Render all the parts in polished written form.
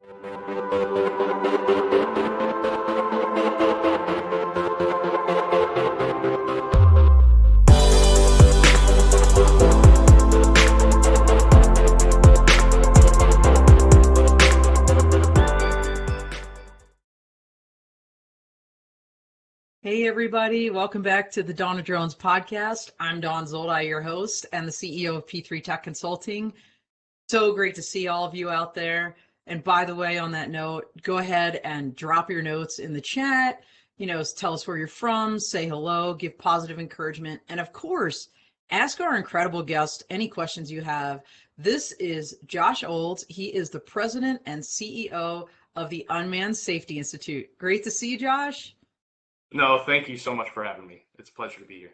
Hey everybody, welcome back to the Dawn of Drones podcast. I'm Dawn Zoldi, your host and the CEO of P3 Tech Consulting. So great to see all of you out there. And by the way, on that note, go ahead and drop your notes in the chat. Tell us where you're from, say hello, give positive encouragement, and of course, ask our incredible guest any questions you have. This is Josh Olds. He is the president and CEO of the Unmanned Safety Institute. Great to see you, Josh. No, thank you so much for having me. It's a pleasure to be here.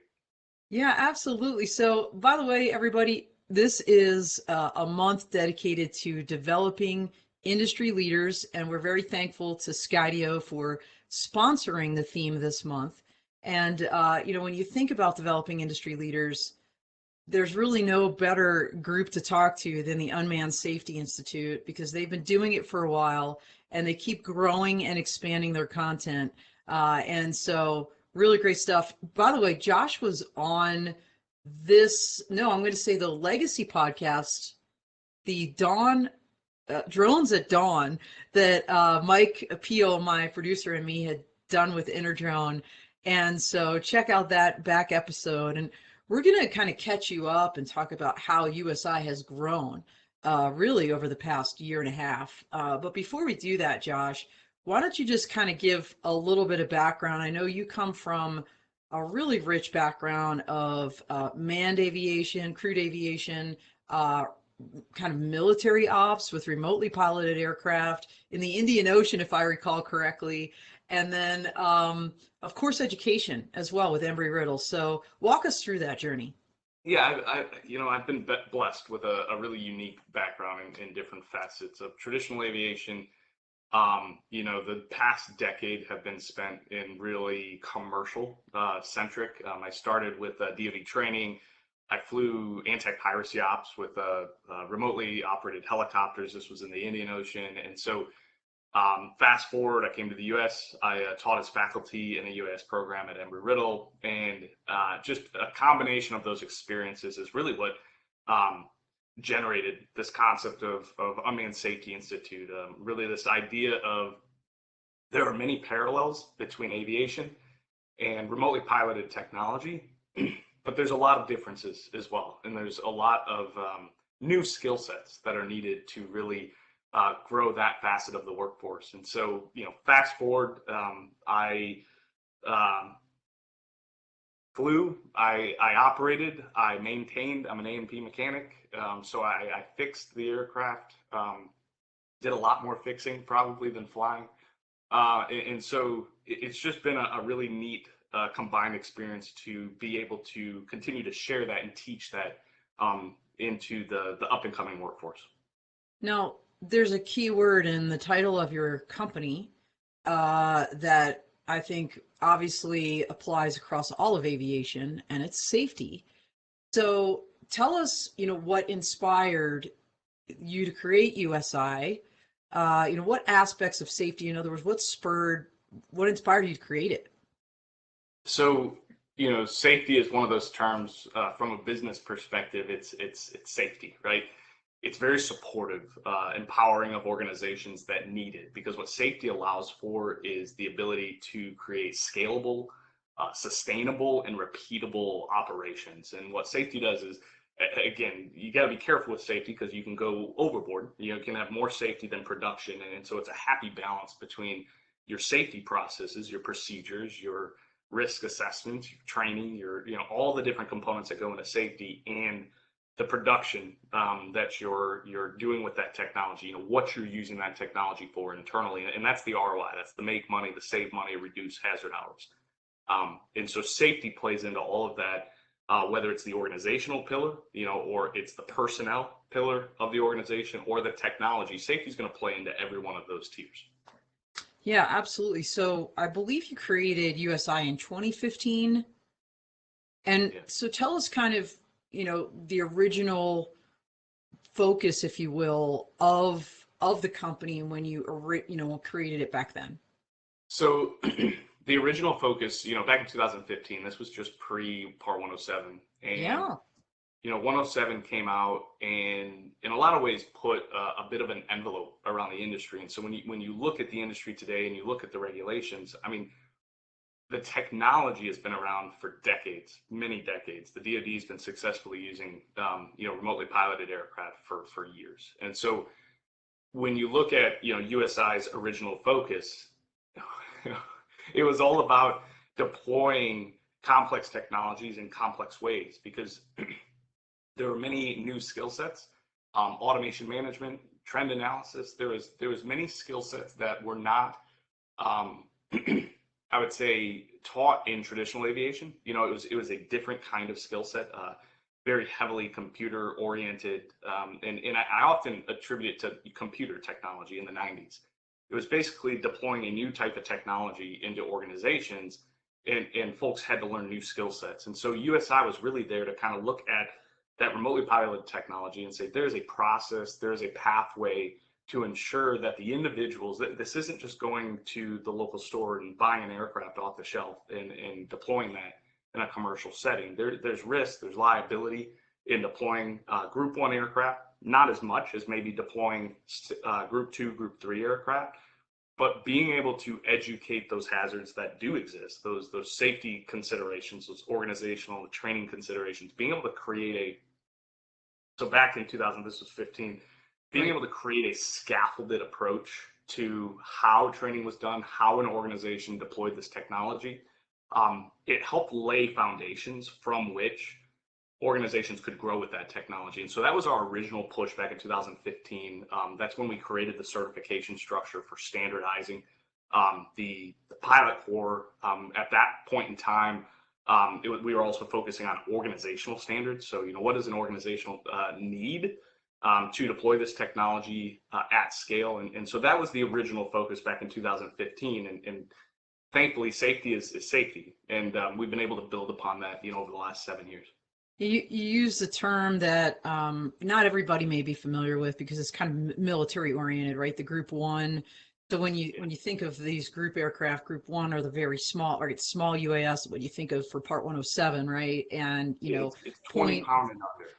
Yeah, absolutely. So, by the way, everybody, this is a month dedicated to developing industry leaders, and we're very thankful to Skydio for sponsoring the theme this month. And, when you think about developing industry leaders, there's really no better group to talk to than the Unmanned Safety Institute, because they've been doing it for a while and they keep growing and expanding their content. And so really great stuff. By the way, Josh was on I'm going to say the Legacy podcast, the Dawn, Drones at Dawn, that Mike Peel, my producer, and me had done with Interdrone. And so check out that back episode. And we're going to kind of catch you up and talk about how USI has grown really over the past year and a half. But before we do that, Josh, why don't you just kind of give a little bit of background? I know you come from a really rich background of manned aviation, crewed aviation, kind of military ops with remotely piloted aircraft in the Indian Ocean, if I recall correctly. And then, of course, education as well with Embry-Riddle. So walk us through that journey. Yeah, I've been blessed with a really unique background in different facets of traditional aviation. The past decade have been spent in really commercial centric. I started with DoD training. I flew anti-piracy ops with remotely operated helicopters. This was in the Indian Ocean. And so fast forward, I came to the U.S. I taught as faculty in a U.S. program at Embry-Riddle. And just a combination of those experiences is really what generated this concept of Unmanned Safety Institute. Really this idea of there are many parallels between aviation and remotely piloted technology, but there's a lot of differences as well. And there's a lot of new skill sets that are needed to really grow that facet of the workforce. And so, fast forward, I flew, I operated, I maintained. I'm an A&P mechanic, so I fixed the aircraft, did a lot more fixing probably than flying. And so it's just been a really neat combined experience to be able to continue to share that and teach that into the up and coming workforce. Now, there's a key word in the title of your company that I think obviously applies across all of aviation, and it's safety. So tell us, what inspired you to create USI? What aspects of safety, in other words, what inspired you to create it? So, safety is one of those terms from a business perspective. It's safety, right? It's very supportive, empowering of organizations that need it, because what safety allows for is the ability to create scalable, sustainable, and repeatable operations. And what safety does is, again, you got to be careful with safety because you can go overboard. You can have more safety than production. And so it's a happy balance between your safety processes, your procedures, your risk assessments, your training, your, all the different components that go into safety, and the production that you're doing with that technology, what you're using that technology for internally. And that's the ROI. That's the make money, the save money, reduce hazard hours. And so safety plays into all of that, whether it's the organizational pillar, or it's the personnel pillar of the organization, or the technology. Safety is going to play into every one of those tiers. Yeah, absolutely. So I believe you created USI in 2015. And so tell us kind of, the original focus, if you will, of of the company when you created it back then? So the original focus, back in 2015, this was just pre Part 107, and Yeah. 107 came out and in a lot of ways put a bit of an envelope around the industry. And so when you look at the industry today and you look at the regulations, I mean, the technology has been around for decades, many decades. The DoD has been successfully using, remotely piloted aircraft for years. And so when you look at, USI's original focus, it was all about deploying complex technologies in complex ways because there were many new skill sets, automation management, trend analysis. There was many skill sets that were not, um, I would say, taught in traditional aviation. It was a different kind of skill set, very heavily computer oriented, and I often attribute it to computer technology in the 90s. It was basically deploying a new type of technology into organizations, and folks had to learn new skill sets. And so USI was really there to kind of look at that remotely piloted technology and say there's a process, there's a pathway to ensure that the individuals, that this isn't just going to the local store and buying an aircraft off the shelf and deploying that in a commercial setting. There's risk, there's liability in deploying Group 1 aircraft, not as much as maybe deploying Group 2, Group 3 aircraft, but being able to educate those hazards that do exist, those safety considerations, those organizational training considerations, being able to create so back in 2000, this was 15, being Right. able to create a scaffolded approach to how training was done, how an organization deployed this technology, it helped lay foundations from which organizations could grow with that technology. And so that was our original push back in 2015. That's when we created the certification structure for standardizing the pilot corps. At that point in time, we were also focusing on organizational standards. So, what does an organizational need to deploy this technology at scale? And so that was the original focus back in 2015. And thankfully, safety is safety. And we've been able to build upon that, over the last 7 years. You use a term that not everybody may be familiar with because it's kind of military oriented, right? The Group 1. So when you think of these group aircraft, Group 1 are the very small, or it's small UAS, what you think of for Part 107, right? And It's 20 point pound and under.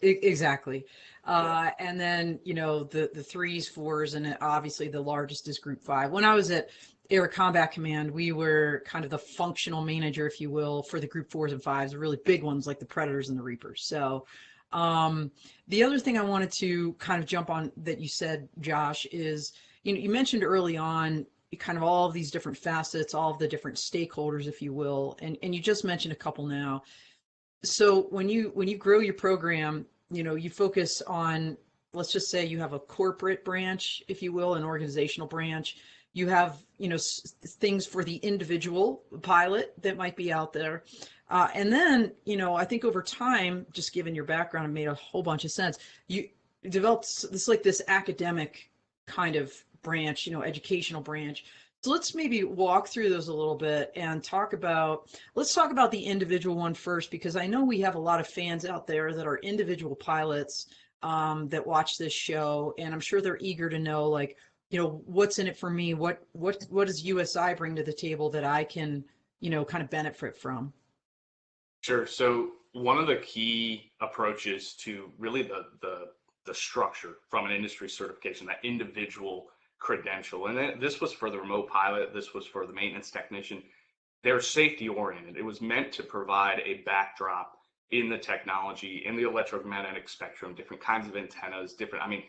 exactly. Yeah. And then the threes, fours, and obviously the largest is Group 5. When I was at Air Combat Command, we were kind of the functional manager, if you will, for the Group 4s and 5s, the really big ones like the Predators and the Reapers. So the other thing I wanted to kind of jump on that you said, Josh, is you mentioned early on kind of all of these different facets, all of the different stakeholders, if you will, and you just mentioned a couple now. So when you grow your program, you focus on, let's just say you have a corporate branch, if you will, an organizational branch. You have, things for the individual pilot that might be out there. And then, I think over time, just given your background, it made a whole bunch of sense. You developed this academic kind of branch, educational branch. So let's maybe walk through those a little bit and let's talk about the individual one first, because I know we have a lot of fans out there that are individual pilots that watch this show, and I'm sure they're eager to know, like, what's in it for me? What does USI bring to the table that I can, kind of benefit from? Sure. So one of the key approaches to really the structure from an industry certification, that individual credential, and this was for the remote pilot, this was for the maintenance technician. They're safety oriented. It was meant to provide a backdrop in the technology, in the electromagnetic spectrum, different kinds of antennas, different. I mean,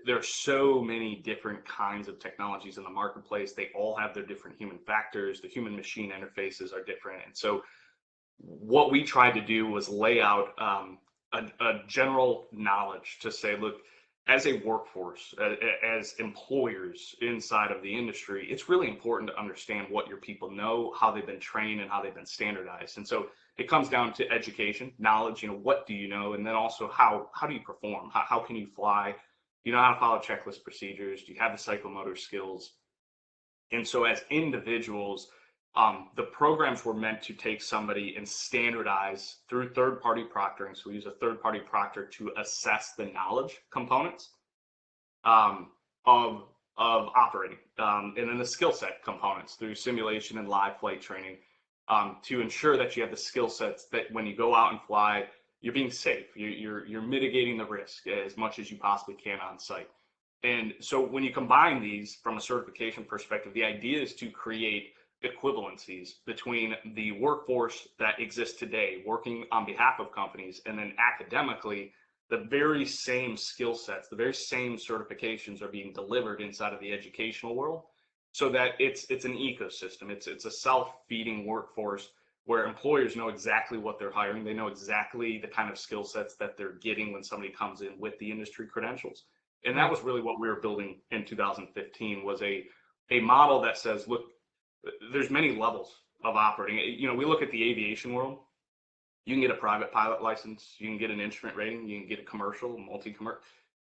there are so many different kinds of technologies in the marketplace. They all have their different human factors. The human machine interfaces are different, and so what we tried to do was lay out a general knowledge to say, look, as a workforce, as employers inside of the industry, it's really important to understand what your people know, how they've been trained, and how they've been standardized. And so it comes down to education, knowledge, what do you know? And then also how do you perform? How can you fly? Do you know how to follow checklist procedures? Do you have the psychomotor skills? And so as individuals, the programs were meant to take somebody and standardize through third-party proctoring. So we use a third-party proctor to assess the knowledge components. of operating, and then the skill set components through simulation and live flight training, to ensure that you have the skill sets that when you go out and fly, you're being safe. You're mitigating the risk as much as you possibly can on site. And so when you combine these from a certification perspective, the idea is to create equivalencies between the workforce that exists today working on behalf of companies, and then academically the very same skill sets, the very same certifications are being delivered inside of the educational world, so that it's an ecosystem. It's a self-feeding workforce where employers know exactly what they're hiring. They know exactly the kind of skill sets that they're getting when somebody comes in with the industry credentials. And that Right. was really what we were building in 2015, was a model that says, look, there's many levels of operating. You know, we look at the aviation world. You can get a private pilot license, you can get an instrument rating, you can get a commercial, multi-commercial.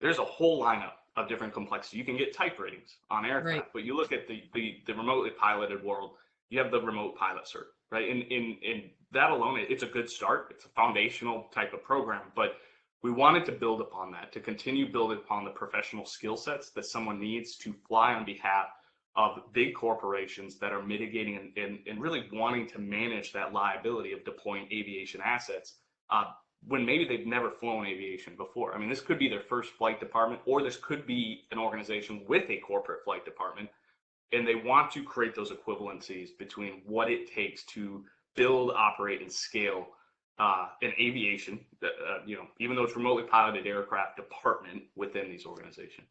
There's a whole lineup of different complexity. You can get type ratings on Right. aircraft, but you look at the remotely piloted world, you have the remote pilot cert, right? In that alone, it's a good start. It's a foundational type of program, but we wanted to build upon that, to continue building upon the professional skill sets that someone needs to fly on behalf of big corporations that are mitigating and really wanting to manage that liability of deploying aviation assets, when maybe they've never flown aviation before. I mean, this could be their first flight department, or this could be an organization with a corporate flight department, and they want to create those equivalencies between what it takes to build, operate, and scale an aviation, even though it's remotely piloted aircraft department within these organizations.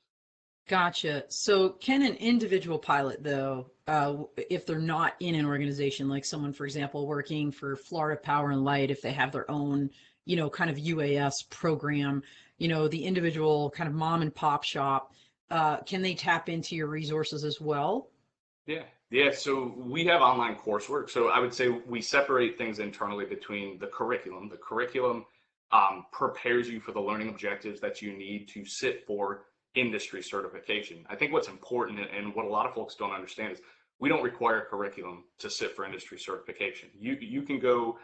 Gotcha. So can an individual pilot, though, if they're not in an organization, like someone, for example, working for Florida Power and Light, if they have their own, kind of UAS program, the individual kind of mom and pop shop, can they tap into your resources as well? Yeah, yeah. So we have online coursework. So I would say we separate things internally between the curriculum. The curriculum prepares you for the learning objectives that you need to sit for industry certification. I think what's important, and what a lot of folks don't understand, is we don't require curriculum to sit for industry certification. You can go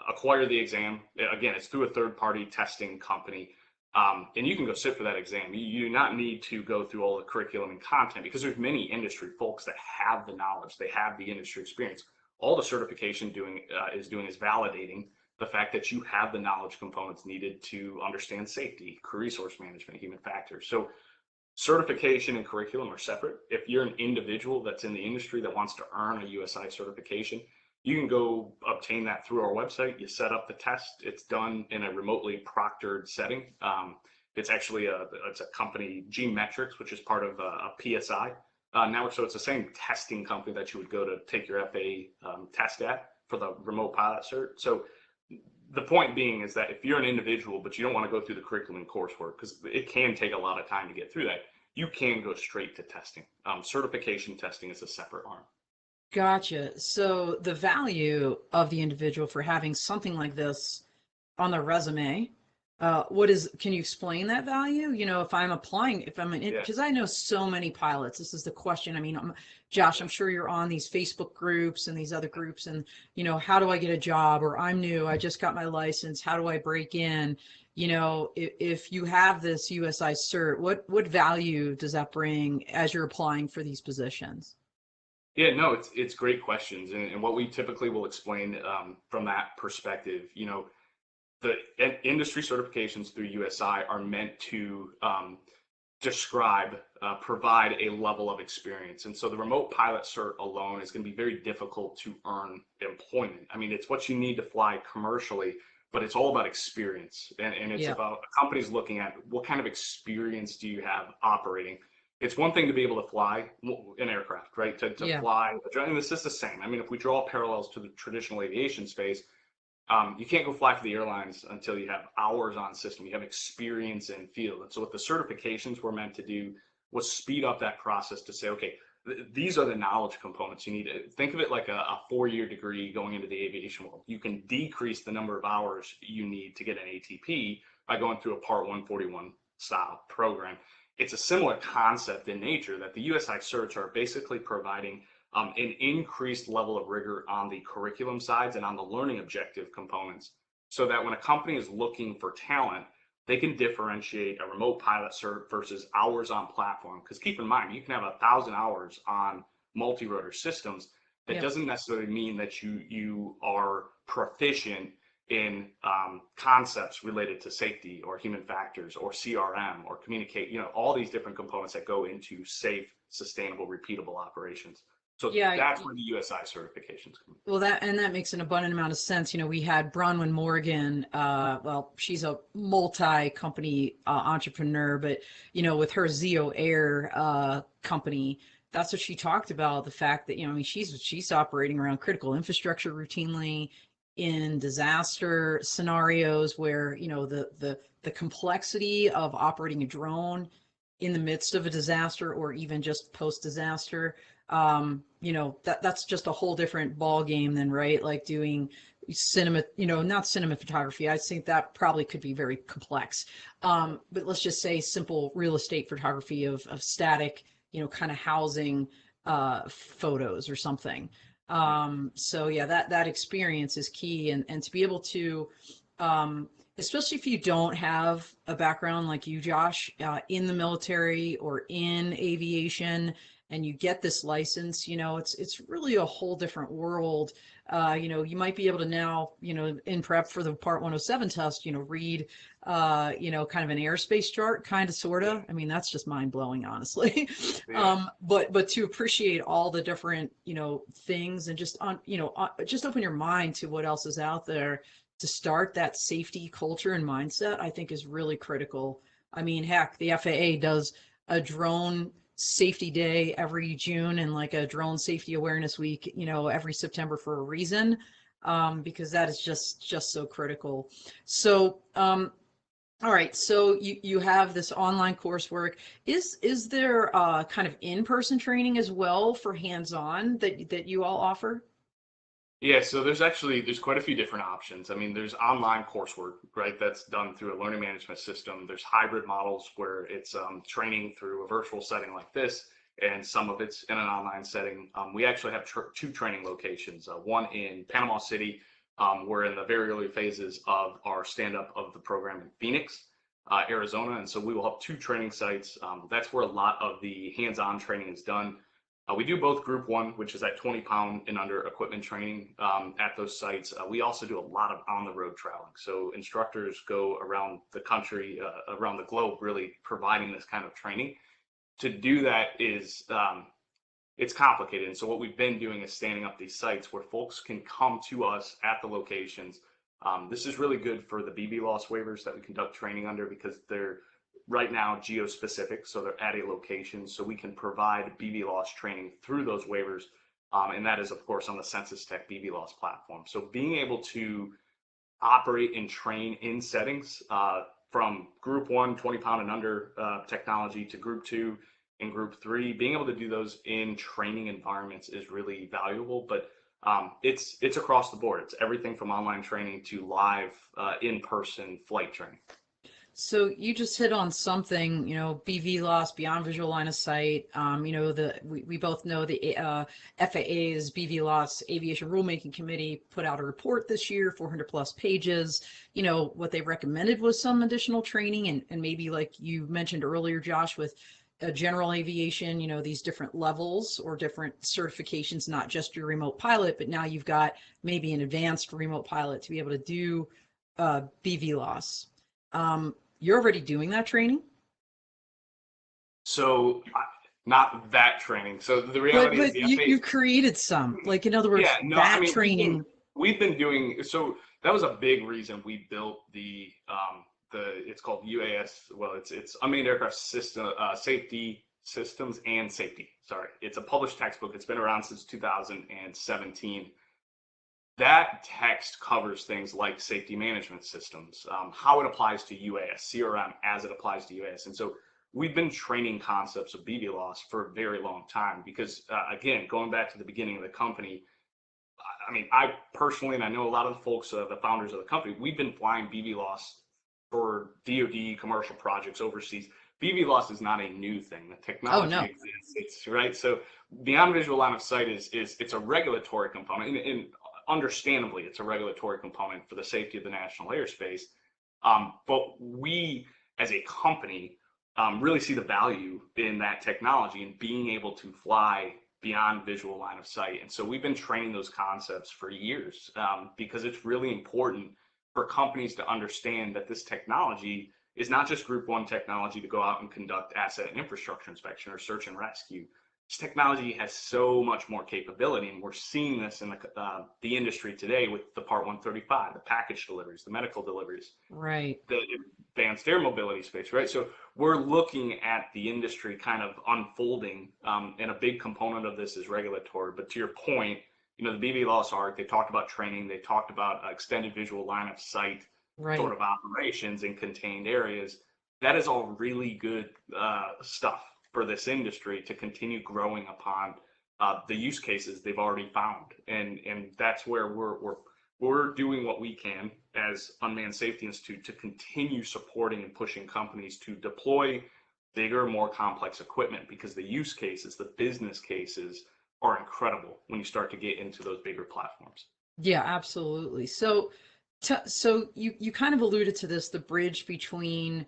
acquire the exam. Again, it's through a third-party testing company. And you can go sit for that exam. You do not need to go through all the curriculum and content, because there's many industry folks that have the knowledge, they have the industry experience. All the certification is validating the fact that you have the knowledge components needed to understand safety, crew resource management, human factors. So certification and curriculum are separate. If you're an individual that's in the industry that wants to earn a USI certification, you can go obtain that through our website. You set up the test. It's done in a remotely proctored setting. It's actually it's a company, G-Metrics, which is part of a PSI network. So it's the same testing company that you would go to take your FAA test at for the remote pilot cert. So the point being is that if you're an individual, but you don't want to go through the curriculum and coursework, because it can take a lot of time to get through that, you can go straight to testing. Certification testing is a separate arm. Gotcha. So the value of the individual for having something like this on their resume, can you explain that value? If I'm applying, Yeah, because I know so many pilots, this is the question. I mean, Josh, yeah. I'm sure you're on these Facebook groups and these other groups, and, how do I get a job? Or I'm new, I just got my license. How do I break in? If you have this USI cert, what value does that bring as you're applying for these positions? Yeah, no, it's great questions, and what we typically will explain from that perspective, the industry certifications through USI are meant to describe, provide a level of experience, and so the remote pilot cert alone is going to be very difficult to earn employment. I mean, it's what you need to fly commercially, but it's all about experience, and it's Yeah. about companies looking at what kind of experience do you have operating. It's one thing to be able to fly an aircraft, right? To Yeah. fly, and this is the same. I mean, if we draw parallels to the traditional aviation space, you can't go fly for the airlines until you have hours on system, you have experience in field. And so what the certifications were meant to do was speed up that process to say, okay, these are the knowledge components you need. Think of it like a 4-year degree going into the aviation world. You can decrease the number of hours you need to get an ATP by going through a Part 141 style program. It's a similar concept in nature, that the USI certs are basically providing an increased level of rigor on the curriculum sides and on the learning objective components, so that when a company is looking for talent, they can differentiate a remote pilot cert versus hours on platform. Because keep in mind, you can have 1,000 hours on multi-rotor systems. That doesn't necessarily mean that you are proficient in concepts related to safety or human factors or CRM or communicate, all these different components that go into safe, sustainable, repeatable operations. So Yeah. that's where the USI certifications come in. Well, that makes an abundant amount of sense. We had Bronwyn Morgan. Well, she's a multi-company entrepreneur, but with her Zeo Air company, that's what she talked about. The fact that she's operating around critical infrastructure routinely in disaster scenarios where the complexity of operating a drone in the midst of a disaster or even just post-disaster, that's just a whole different ball game than, right? Like doing cinema, not cinema photography. I think that probably could be very complex. But let's just say simple real estate photography of static, kind of housing photos or something. So yeah, that experience is key, and to be able to, especially if you don't have a background like you, Josh, in the military or in aviation, and you get this license, it's really a whole different world. You might be able to now, in prep for the Part 107 test, read, kind of an airspace chart, kind of, sort of. I mean, that's just mind blowing, honestly. Yeah. But to appreciate all the different, things, and just just open your mind to what else is out there to start that safety culture and mindset, I think is really critical. I mean, heck, the FAA does a drone safety day every June and like a drone safety awareness week, every September for a reason, because that is just so critical. So, all right, so you have this online coursework. Is there kind of in-person training as well for hands-on that you all offer? Yeah, so there's quite a few different options. I mean, there's online coursework, right? That's done through a learning management system. There's hybrid models where it's training through a virtual setting like this, and some of it's in an online setting. We actually have two training locations. One in Panama City. We're in the very early phases of our stand-up of the program in Phoenix, Arizona, and so we will have two training sites. That's where a lot of the hands-on training is done. We do both Group 1, which is that 20-pound and under equipment training at those sites. We also do a lot of on-the-road traveling. So instructors go around the country, around the globe, really providing this kind of training. To do that is, it's complicated. And so what we've been doing is standing up these sites where folks can come to us at the locations. This is really good for the BVLOS waivers that we conduct training under, because they're right now geo-specific, so they're at a location, so we can provide BVLOS training through those waivers, and that is, of course, on the Census Tech BVLOS platform. So being able to operate and train in settings from Group 1, 20-pound and under technology, to Group 2 and Group 3, being able to do those in training environments is really valuable, but it's across the board. It's everything from online training to live in-person flight training. So you just hit on something, BVLOS, beyond visual line of sight. We both know the FAA's BVLOS Aviation Rulemaking Committee put out a report this year, 400 plus pages. What they recommended was some additional training, and maybe, like you mentioned earlier, Josh, with general aviation, these different levels or different certifications, not just your remote pilot, but now you've got maybe an advanced remote pilot to be able to do BVLOS. You're already doing that training? So not that training. So the reality is But the you FAA. created some, like, in other words, Yeah, no, I that mean, training. we've been doing, so that was a big reason we built it's called UAS. Well, it's Unmanned Aircraft System Safety Systems and Safety. Sorry, it's a published textbook. It's been around since 2017. That text covers things like safety management systems, how it applies to UAS, CRM as it applies to UAS. And so we've been training concepts of BVLOS for a very long time because, again, going back to the beginning of the company, I mean, I personally, and I know a lot of the folks, the founders of the company, we've been flying BVLOS for DoD commercial projects overseas. BVLOS is not a new thing. The technology exists. It's right. So beyond visual line of sight is it's a regulatory component, and understandably, it's a regulatory component for the safety of the national airspace. But we, as a company, really see the value in that technology and being able to fly beyond visual line of sight. And so we've been training those concepts for years, because it's really important for companies to understand that this technology is not just Group 1 technology to go out and conduct asset and infrastructure inspection or search and rescue. This technology has so much more capability, and we're seeing this in the industry today with the Part 135, the package deliveries, the medical deliveries, Right. the advanced air mobility space, right? So we're looking at the industry kind of unfolding, and a big component of this is regulatory. But to your point, the BV Loss Arc, they talked about training, they talked about extended visual line of sight sort Right. of operations in contained areas. That is all really good stuff for this industry to continue growing upon the use cases they've already found, and that's where we're doing what we can as Unmanned Safety Institute to continue supporting and pushing companies to deploy bigger, more complex equipment, because the use cases, the business cases are incredible when you start to get into those bigger platforms. Yeah, absolutely. So you kind of alluded to this, the bridge between,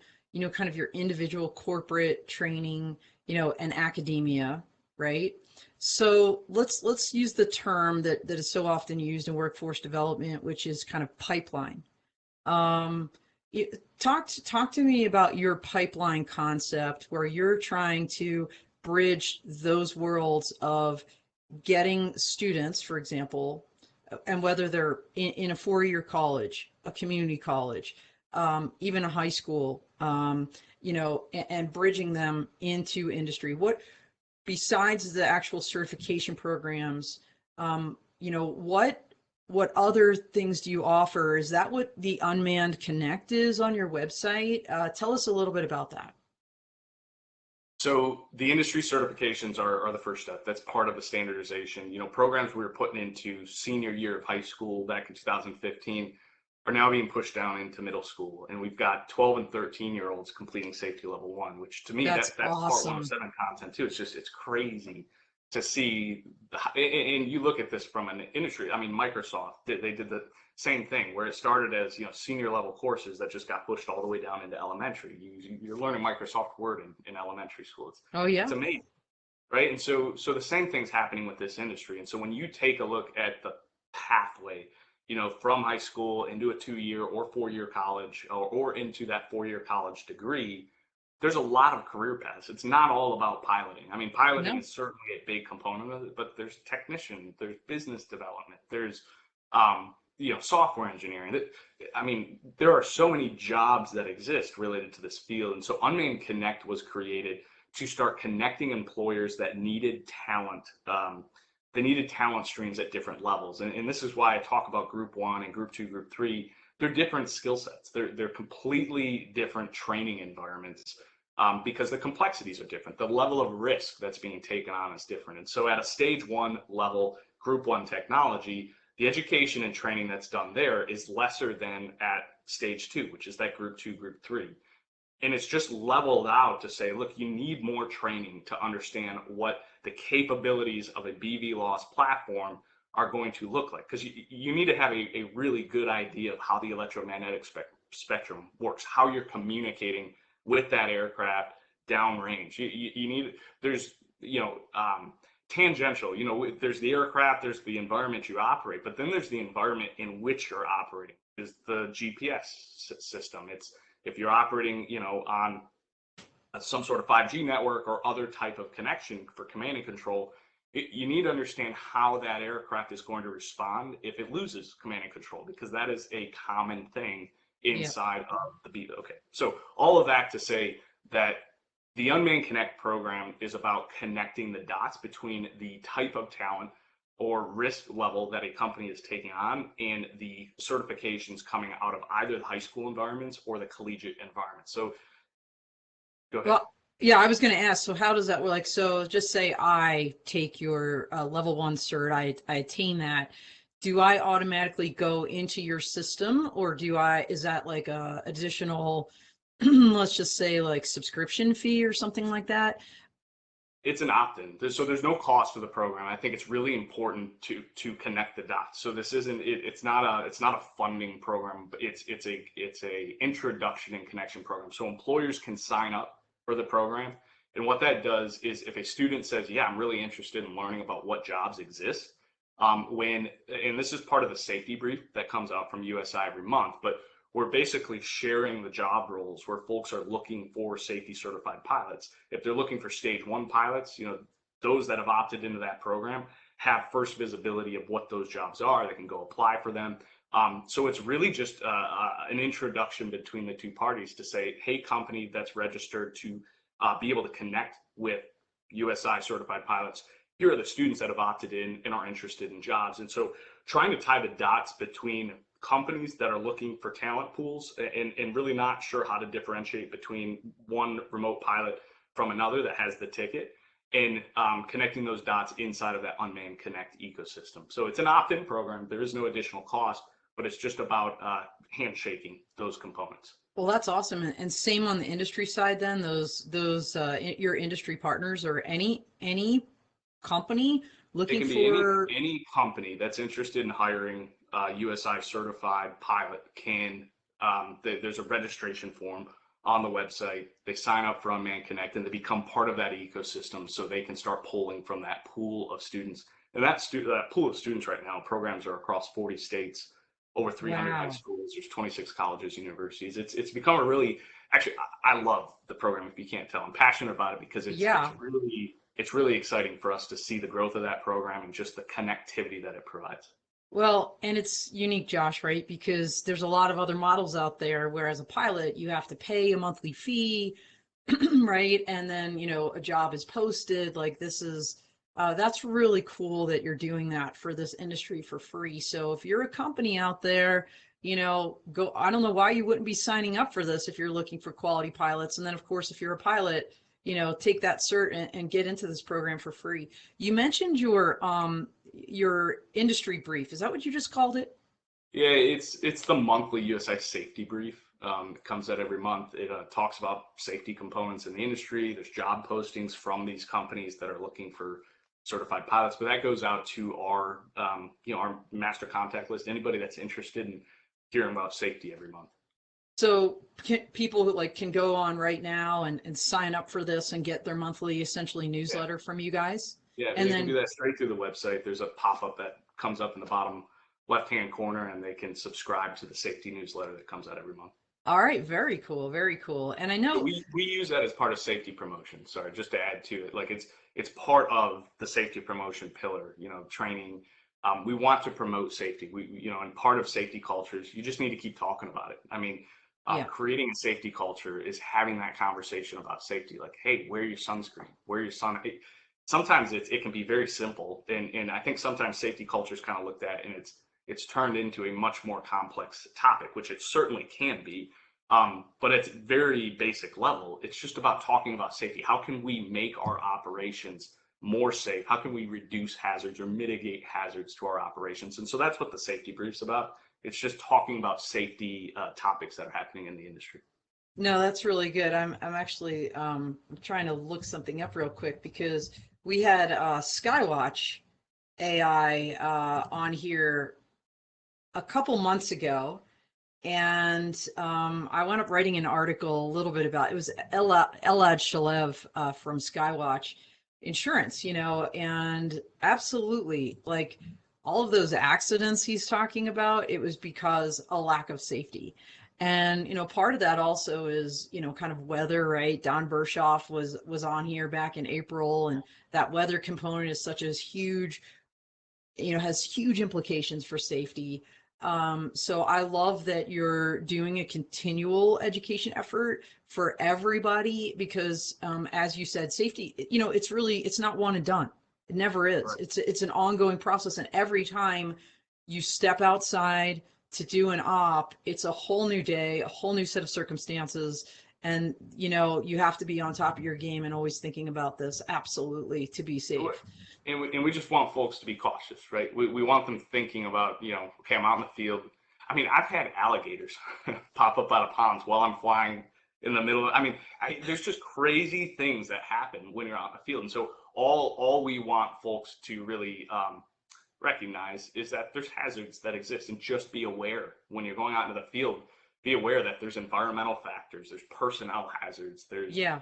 kind of your individual corporate training, and academia, right? So let's use the term that is so often used in workforce development, which is kind of pipeline. Um, talk to me about your pipeline concept, where you're trying to bridge those worlds of getting students, for example, and whether they're in a four-year college, a community college, even a high school, and bridging them into industry. What, besides the actual certification programs, what other things do you offer? Is that what the Unmanned Connect is on your website? Tell us a little bit about that. So the industry certifications are the first step. That's part of the standardization. Programs we were putting into senior year of high school back in 2015 are now being pushed down into middle school. And we've got 12 and 13-year-olds completing safety level 1, which to me, That's that's part awesome. 107 content too. It's crazy to see. And you look at this from an industry, Microsoft, they did the same thing, where it started as senior level courses that just got pushed all the way down into elementary. You're learning Microsoft Word in elementary school. Oh yeah. It's amazing, right? And so the same thing's happening with this industry. And so when you take a look at the pathway, from high school into a 2-year or 4-year college, or into that 4-year college degree, there's a lot of career paths. It's not all about piloting. Piloting No. is certainly a big component of it, but there's technician, there's business development, there's software engineering. There are so many jobs that exist related to this field. And so Unmanned Connect was created to start connecting employers that needed talent. They needed talent streams at different levels. And this is why I talk about Group 1 and Group 2, Group 3. They're different skill sets. They're completely different training environments, because the complexities are different. The level of risk that's being taken on is different. And so at a stage 1 level, Group 1 technology, the education and training that's done there is lesser than at stage 2, which is that Group 2, Group 3. And it's just leveled out to say, look, you need more training to understand what the capabilities of a BV loss platform are going to look like. Because you need to have a really good idea of how the electromagnetic spectrum works, how you're communicating with that aircraft downrange. You need, there's, tangential, there's the aircraft, there's the environment you operate, but then there's the environment in which you're operating, is the GPS system. It's, if you're operating, on some sort of 5G network or other type of connection for command and control, you need to understand how that aircraft is going to respond if it loses command and control, because that is a common thing inside of the BV. Okay, so all of that to say that the Unmanned Connect program is about connecting the dots between the type of talent or risk level that a company is taking on and the certifications coming out of either the high school environments or the collegiate environment. So go ahead. Well, yeah, I was going to ask, so how does that work? Like, so just say I take your level 1 cert, I attain that. Do I automatically go into your system, or is that like a additional, let's just say like subscription fee or something like that? It's an opt-in, so there's no cost for the program. I think it's really important to connect the dots. So this isn't it's not a funding program, but it's a introduction and connection program. So employers can sign up for the program, and what that does is if a student says, "Yeah, I'm really interested in learning about what jobs exist," and this is part of the safety brief that comes out from USI every month, but we're basically sharing the job roles where folks are looking for safety certified pilots. If they're looking for stage 1 pilots, those that have opted into that program have first visibility of what those jobs are. They can go apply for them. So it's really just an introduction between the two parties to say, hey, company that's registered to be able to connect with USI certified pilots, here are the students that have opted in and are interested in jobs. And so trying to tie the dots between companies that are looking for talent pools and really not sure how to differentiate between one remote pilot from another that has the ticket, and connecting those dots inside of that Unmanned Connect ecosystem. So it's an opt-in program. There is no additional cost, but it's just about handshaking those components. Well, that's awesome. And same on the industry side then, those your industry partners or any company looking it can for be any company that's interested in hiring USI certified pilot can, there's a registration form on the website. They sign up for Unmanned Connect and they become part of that ecosystem so they can start pulling from that pool of students. And that pool of students right now, programs are across 40 states, over 300 high schools, there's 26 colleges, universities. It's become a really, actually, I love the program if you can't tell. I'm passionate about it because it's really exciting for us to see the growth of that program and just the connectivity that it provides. Well, and it's unique, Josh, right? Because there's a lot of other models out there where as a pilot, you have to pay a monthly fee, right? And then, a job is posted. Like this is, that's really cool that you're doing that for this industry for free. So if you're a company out there, go, I don't know why you wouldn't be signing up for this if you're looking for quality pilots. And then of course, if you're a pilot, take that cert and get into this program for free. You mentioned your industry brief. Is that what you just called it? Yeah, it's the monthly USI safety brief. It comes out every month. It talks about safety components in the industry. There's job postings from these companies that are looking for certified pilots, but that goes out to our our master contact list. Anybody that's interested in hearing about safety every month. So people can go on right now and sign up for this and get their monthly essentially newsletter from you guys. Yeah, and they then can do that straight through the website. There's a pop-up that comes up in the bottom left-hand corner, and they can subscribe to the safety newsletter that comes out every month. All right, very cool, very cool. And I know so we use that as part of safety promotion. Sorry, just to add to it, like it's part of the safety promotion pillar. Training. We want to promote safety. And part of safety cultures, you just need to keep talking about it. I mean, creating a safety culture is having that conversation about safety. Like, hey, wear your sunscreen, wear your sun. Sometimes it can be very simple, and I think sometimes safety culture is kind of looked at and it's turned into a much more complex topic, which it certainly can be. But at very basic level, it's just about talking about safety. How can we make our operations more safe? How can we reduce hazards or mitigate hazards to our operations? And so that's what the safety brief's about. It's just talking about safety topics that are happening in the industry. No, that's really good. I'm actually trying to look something up real quick because we had Skywatch AI on here a couple months ago, and I wound up writing an article a little bit about it. Was Elad Shalev from Skywatch Insurance, and absolutely, like all of those accidents he's talking about, it was because a lack of safety. And part of that also is kind of weather, right? Don Bershoff was on here back in April, and that weather component is such a huge, has huge implications for safety. So I love that you're doing a continual education effort for everybody because, as you said, safety, it's not one and done. It never is. Right. It's an ongoing process. And every time you step outside to do an op, it's a whole new day, a whole new set of circumstances. And, you have to be on top of your game and always thinking about this, absolutely, to be safe. And we just want folks to be cautious, right? We want them thinking about, okay, I'm out in the field. I mean, I've had alligators pop up out of ponds while I'm flying in the middle. I mean, there's just crazy things that happen when you're out in the field. And so all we want folks to really recognize is that there's hazards that exist, and just be aware when you're going out into the field. Be aware that there's environmental factors, there's personnel hazards, there's Yeah.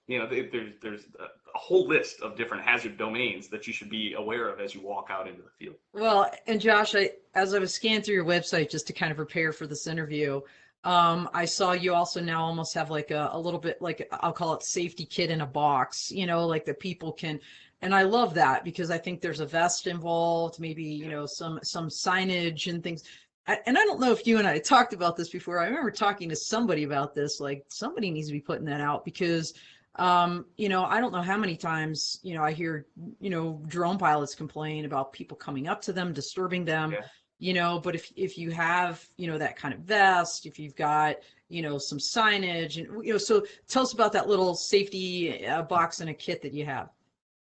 there's a whole list of different hazard domains that you should be aware of as you walk out into the field. Well, and Josh, as I was scanning through your website just to kind of prepare for this interview, I saw you also now almost have like a little bit like, I'll call it safety kit in a box, like that people can, and I love that because I think there's a vest involved, maybe, some signage and things. And I don't know if you and I talked about this before. I remember talking to somebody about this, like somebody needs to be putting that out because I don't know how many times, I hear, drone pilots complain about people coming up to them, disturbing them, but if you have, that kind of vest, if you've got, some signage and, so tell us about that little safety box and a kit that you have.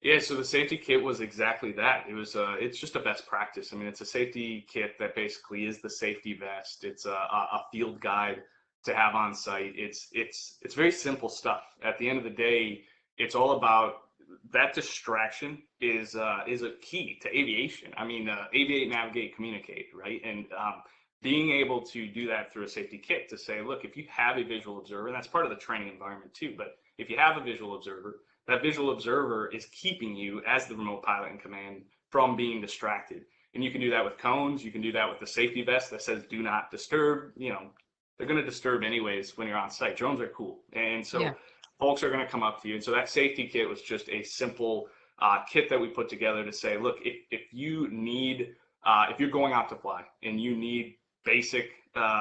Yeah, so the safety kit was exactly that. It's just a best practice. I mean, it's a safety kit that basically is the safety vest. It's a field guide to have on site. It's very simple stuff. At the end of the day, it's all about that distraction is a key to aviation. I mean, aviate, navigate, communicate, right? And being able to do that through a safety kit to say, look, if you have a visual observer, and that's part of the training environment too, but if you have a visual observer, that visual observer is keeping you as the remote pilot in command from being distracted. And you can do that with cones. You can do that with the safety vest that says do not disturb. They're going to disturb anyways when you're on site. Drones are cool. And so folks are going to come up to you. And so that safety kit was just a simple kit that we put together to say, look, if you need, if you're going out to fly and you need basic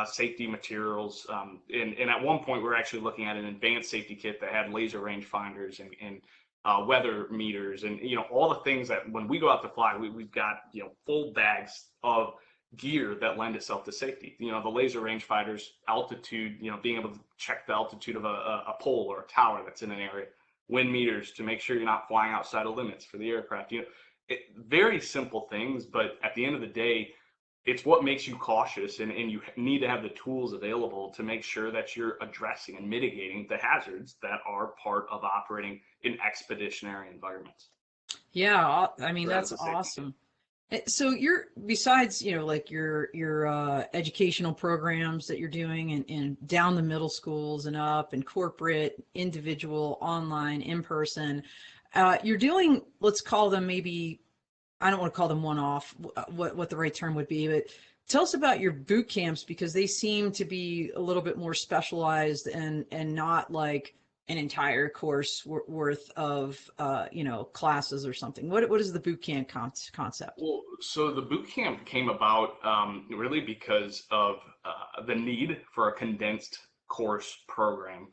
safety materials. And at one point, we were actually looking at an advanced safety kit that had laser range finders and weather meters and, all the things that when we go out to fly, we've got, full bags of gear that lend itself to safety. The laser range finders, altitude, being able to check the altitude of a pole or a tower that's in an area, wind meters to make sure you're not flying outside of limits for the aircraft. Very simple things, but at the end of the day, it's what makes you cautious, and you need to have the tools available to make sure that you're addressing and mitigating the hazards that are part of operating in expeditionary environments. Yeah, I mean, that's awesome. So you're, besides, like your educational programs that you're doing and down the middle schools and up and corporate, individual, online, in person, you're doing, let's call them maybe, I don't want to call them one-off, what the right term would be, but tell us about your boot camps because they seem to be a little bit more specialized and not like an entire course worth of classes or something. What is the boot camp concept? Well, so the boot camp came about really because of the need for a condensed course program.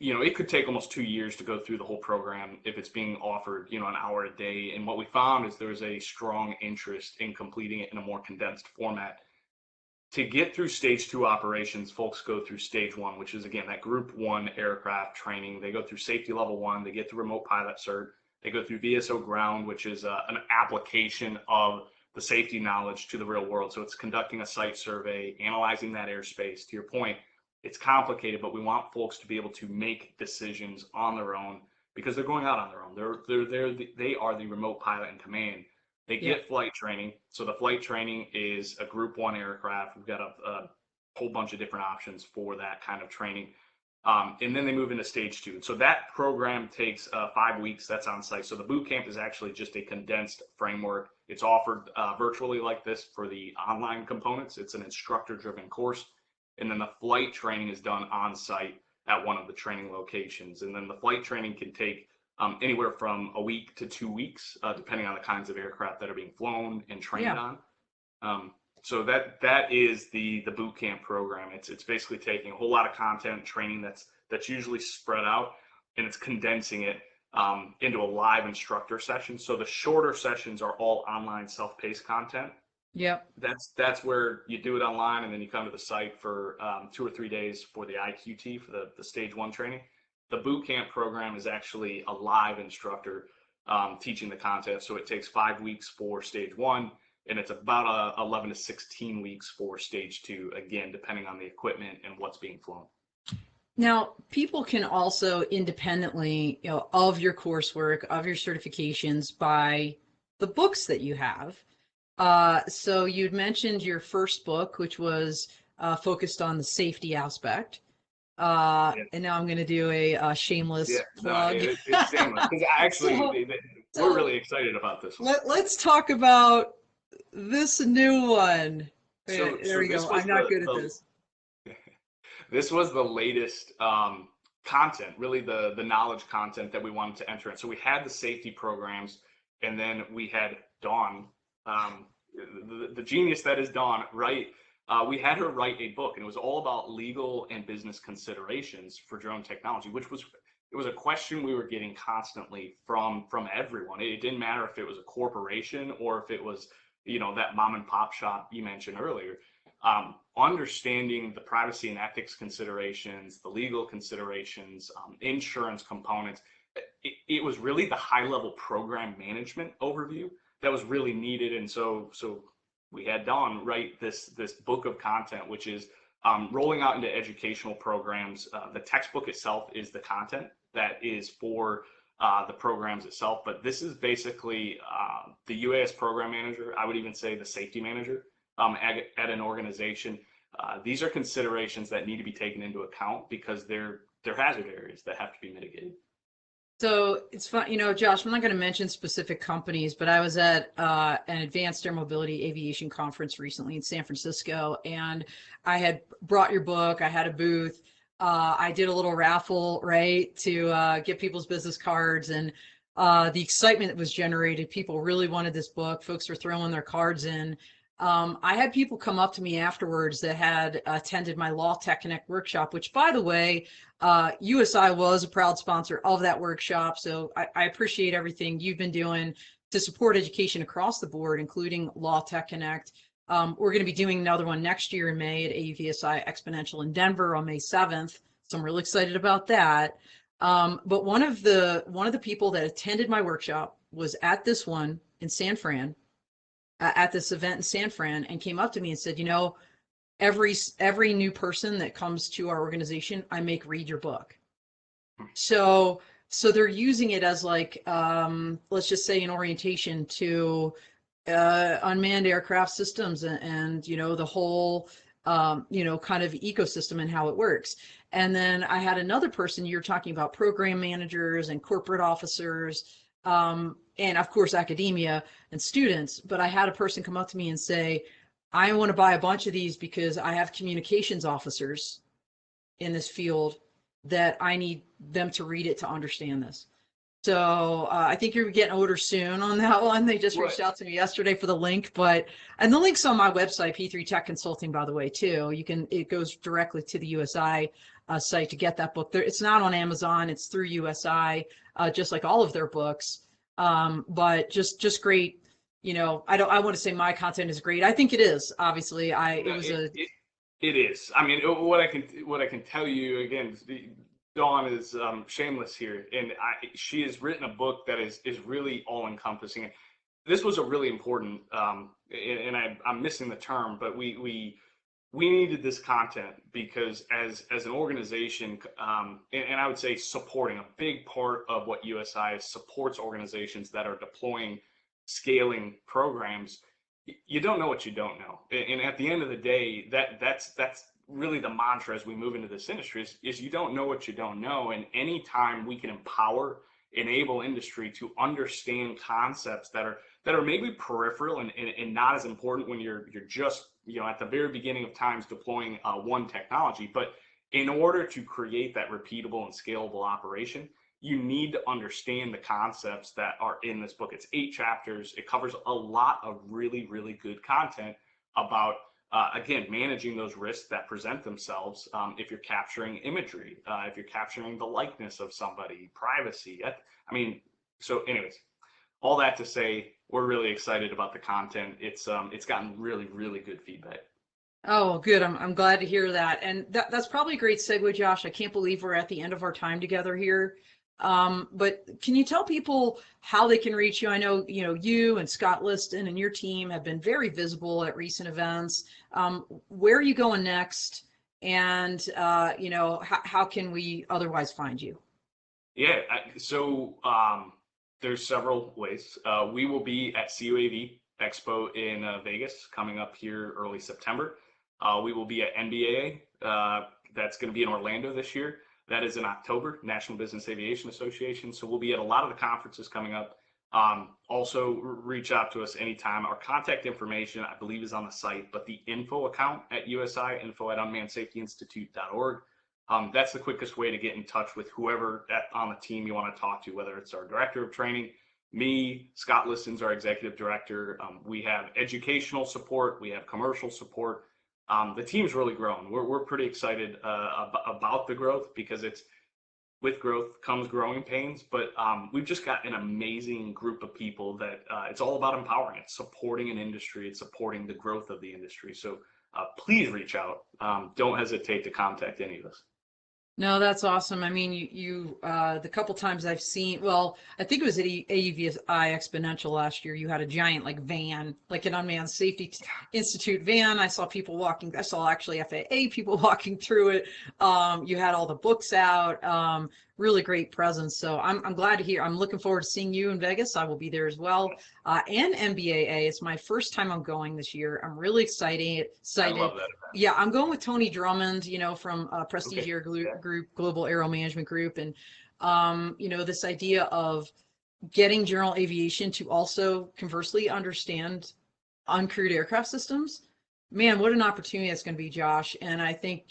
It could take almost 2 years to go through the whole program if it's being offered, an hour a day. And what we found is there's a strong interest in completing it in a more condensed format. To get through stage 2 operations, folks go through stage 1, which is, again, that group 1 aircraft training. They go through safety level 1, they get the remote pilot cert, they go through VSO ground, which is an application of the safety knowledge to the real world. So it's conducting a site survey, analyzing that airspace. To your point, it's complicated, but we want folks to be able to make decisions on their own because they're going out on their own. They are the remote pilot in command. They get flight training. So the flight training is a group 1 aircraft. We've got a whole bunch of different options for that kind of training. And then they move into stage 2. So that program takes 5 weeks. That's on site. So the boot camp is actually just a condensed framework. It's offered virtually like this for the online components. It's an instructor-driven course. And then the flight training is done on site at one of the training locations. And then the flight training can take anywhere from a week to 2 weeks, depending on the kinds of aircraft that are being flown and trained on. So that is the boot camp program. It's basically taking a whole lot of content training that's usually spread out, and it's condensing it into a live instructor session. So the shorter sessions are all online self-paced content. Yep. That's where you do it online, and then you come to the site for 2 or 3 days for the IQT, for the stage 1 training. The boot camp program is actually a live instructor teaching the content. So it takes 5 weeks for stage 1, and it's about 11 to 16 weeks for stage 2, again, depending on the equipment and what's being flown. Now, people can also independently, of your coursework, of your certifications, buy the books that you have. So you'd mentioned your first book, which was focused on the safety aspect. Yeah. And now I'm going to do a Yeah, shameless no, plug. it's shameless because actually So, we're so really excited about this one. let's talk about this new one. Yeah, So, there so we this go. was I'm not good at this. this was the latest content, really the knowledge content that we wanted to enter in. So we had the safety programs, and then we had Dawn, um, the genius that is Dawn, right? We had her write a book, and it was all about legal and business considerations for drone technology, which was it was a question we were getting constantly from everyone. It didn't matter if it was a corporation or if it was that mom and pop shop you mentioned earlier. Understanding the privacy and ethics considerations, the legal considerations, insurance components. It was really the high level program management overview that was really needed. And so we had Dawn write this book of content, which is rolling out into educational programs. The textbook itself is the content that is for the programs itself, but this is basically the UAS program manager. I would even say the safety manager at an organization. These are considerations that need to be taken into account because they're hazard areas that have to be mitigated. So it's fun, Josh, I'm not going to mention specific companies, but I was at an advanced air mobility aviation conference recently in San Francisco, and I had brought your book. I had a booth. I did a little raffle, right, to get people's business cards, and the excitement that was generated. People really wanted this book. Folks were throwing their cards in. I had people come up to me afterwards that had attended my Law Tech Connect workshop, which, by the way, USI was a proud sponsor of that workshop. So I appreciate everything you've been doing to support education across the board, including Law Tech Connect. We're going to be doing another one next year in May at AUVSI Exponential in Denver on May 7th. So I'm really excited about that. But one of the people that attended my workshop was at this one in San Fran, at this event in San Fran, and came up to me and said, every new person that comes to our organization, I make read your book. So they're using it as like, let's just say an orientation to unmanned aircraft systems and the whole, kind of ecosystem and how it works. And then I had another person, you're talking about program managers and corporate officers, and of course academia and students, but I had a person come up to me and say, I want to buy a bunch of these because I have communications officers in this field that I need them to read it to understand this. So I think you're getting order soon on that one. They just reached out to me yesterday for the link, and the link's on my website, P3 Tech Consulting, by the way, too. It goes directly to the USI site to get that book. It's not on Amazon. It's through USI, just like all of their books. But just great. I want to say my content is great. I think it is. Obviously, It is. I mean, what I can tell you again, Dawn is shameless here, and she has written a book that is really all encompassing. This was a really important, and I'm missing the term, but we needed this content because as an organization, and I would say supporting a big part of what USI is, supports organizations that are deploying, scaling programs. You don't know what you don't know, and at the end of the day, that's really the mantra as we move into this industry is you don't know what you don't know. And anytime we can enable industry to understand concepts that are maybe peripheral and not as important when you're just at the very beginning of times deploying one technology, but in order to create that repeatable and scalable operation, you need to understand the concepts that are in this book. It's 8 chapters. It covers a lot of really, really good content about, again, managing those risks that present themselves if you're capturing imagery, if you're capturing the likeness of somebody, privacy. I mean, so anyways, all that to say, we're really excited about the content. It's gotten really, really good feedback. Oh, good. I'm glad to hear that. And that's probably a great segue, Josh. I can't believe we're at the end of our time together here. But can you tell people how they can reach you? I know, you and Scott Liston and your team have been very visible at recent events. Where are you going next? and how can we otherwise find you? Yeah, so there's several ways. We will be at CUAV Expo in Vegas coming up here early September. We will be at NBAA. That's going to be in Orlando this year. That is in October, National Business Aviation Association. So we'll be at a lot of the conferences coming up. Also, reach out to us anytime. Our contact information, I believe, is on the site, but the info account at USI, info@unmannedsafetyinstitute.org. That's the quickest way to get in touch with whoever on the team you want to talk to, whether it's our director of training, me, Scott Liston's our executive director. We have educational support, we have commercial support. The team's really grown. We're pretty excited about the growth, because with growth comes growing pains, but we've just got an amazing group of people that it's all about empowering. It's supporting an industry. It's supporting the growth of the industry. So please reach out. Don't hesitate to contact any of us. No, that's awesome. I mean, the couple times I've seen, well, I think it was at AUVI Exponential last year, you had a giant van, like an Unmanned Safety Institute van. I saw people walking, I saw actually FAA people walking through it. You had all the books out, really great presence. So I'm glad to hear. I'm looking forward to seeing you in Vegas. I will be there as well. And MBAA, it's my first time I'm going this year. I'm really excited. I love that. Yeah, I'm going with Tony Drummond, from Prestige Air Group, Global Aero Management Group. And, this idea of getting general aviation to also conversely understand uncrewed aircraft systems. Man, what an opportunity that's going to be, Josh. And I think,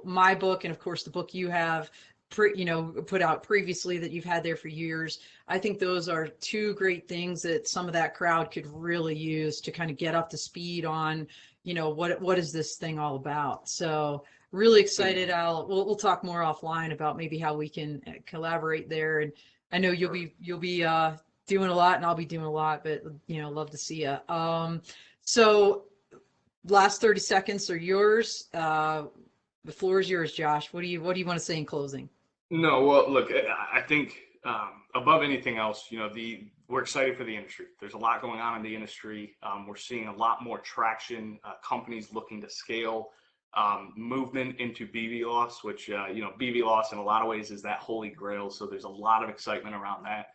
my book, and of course the book you have, put out previously that you've had there for years. I think those are two great things that some of that crowd could really use to kind of get up to speed on, what is this thing all about? So really excited. We'll talk more offline about maybe how we can collaborate there. And I know you'll be doing a lot, and I'll be doing a lot, but love to see you. So last 30 seconds are yours. The floor is yours, Josh. What do you want to say in closing? No, well, look, I think above anything else, we're excited for the industry. There's a lot going on in the industry. We're seeing a lot more traction, companies looking to scale, movement into BVLOS, which, BVLOS in a lot of ways is that holy grail. So there's a lot of excitement around that.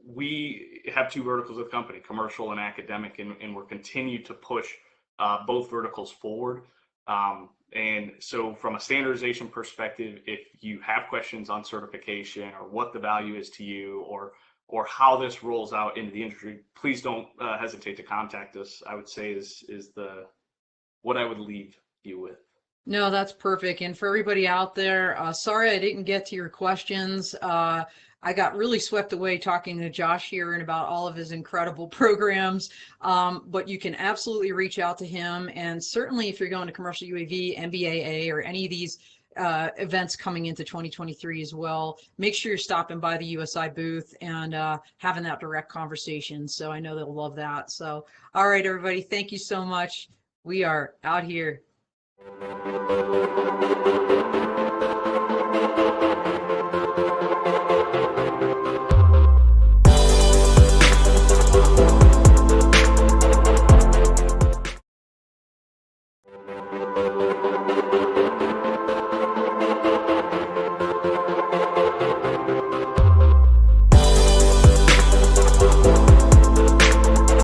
We have two verticals of the company, commercial and academic, and we're continuing to push both verticals forward. And so from a standardization perspective, if you have questions on certification or what the value is to you, or how this rolls out into the industry, please don't hesitate to contact us. I would say is what I would leave you with. No, that's perfect. And for everybody out there, sorry I didn't get to your questions. I got really swept away talking to Josh here and about all of his incredible programs. But you can absolutely reach out to him. And certainly if you're going to commercial UAV, MBAA, or any of these events coming into 2023 as well, make sure you're stopping by the USI booth and having that direct conversation. So I know they'll love that. So, all right, everybody, thank you so much. We are out here.